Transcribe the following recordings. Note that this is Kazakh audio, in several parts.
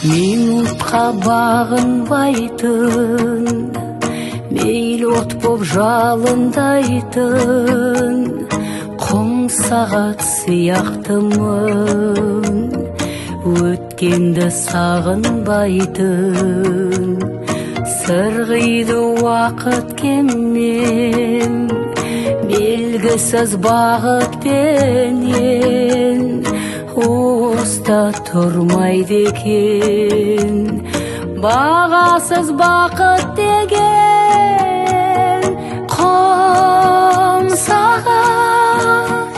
Минутқа бағынбайтын, мейлі от боп жалындайтын, құм сағат сияқтымын, өткенді сағынбайтын. Сырғиды уақыт кеммен, белгісіз бағытпенен, уыста тұрмайды екен бағасыз бақыт деген. Құм сағат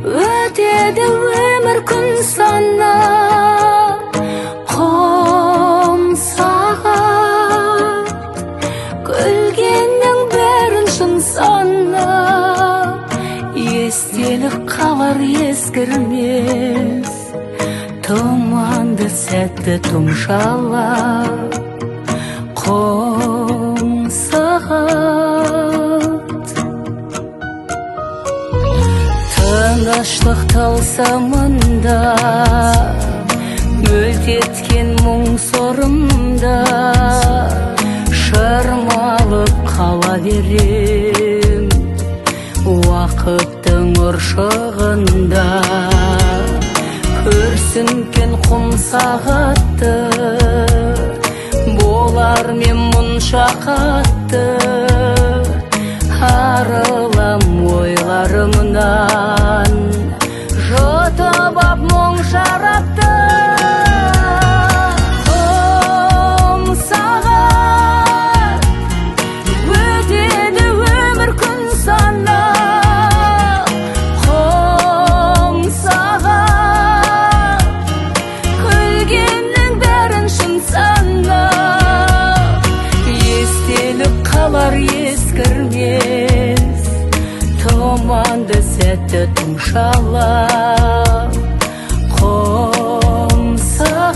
өтеді өмір күн санап, құм сағат күлгеннің бәрін шын санап, естелік қалар ескірмес, тұманды сәтті тұмшалап. Құм сағат тыныштық тылсымында, мөлт еткен мұң сорымда, шырмалып қала берем уақыттың ұршығында. Көрсінкен құм сағатты, болар мен мұнша қатты, арылам ойларымнан, жұтып ап мұң шарапты. Құм сағат өтеді өмір күн санап, құм сағат күлгеннің бәрін шын санап, естелік қалар ескірмес, тұманды сәтті тұмшалап. Құм сағат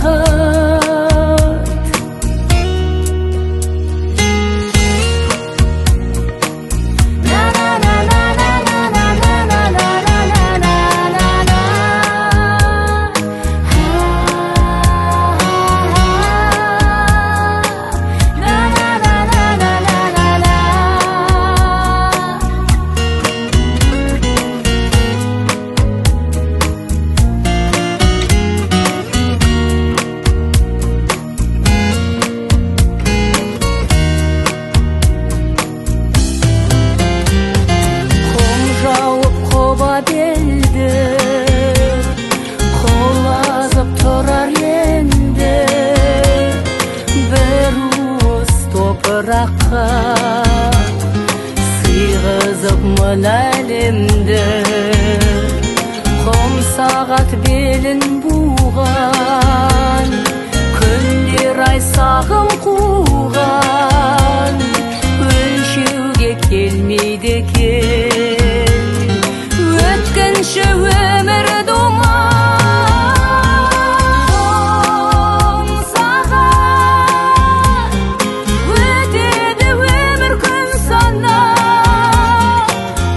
белді, қол азып тұрар енді, бір уыс топыраққа сыйғызып мына әлемді. Құм сағат белін буған, күндер ай сағым қуған, өлшеуге келмейді екен өткінші өмір думан. Құм сағат өтеді өмір күн санап,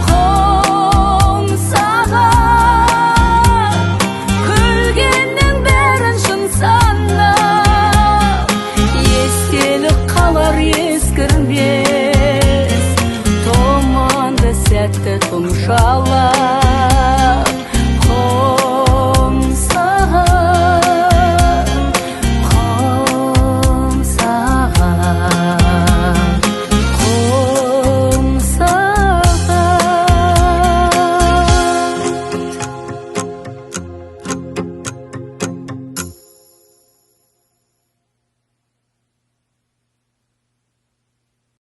құм сағат күлгеннің бәрін шын санап, естелік қалар ескірмес, тұманды сәтті тұмшалап.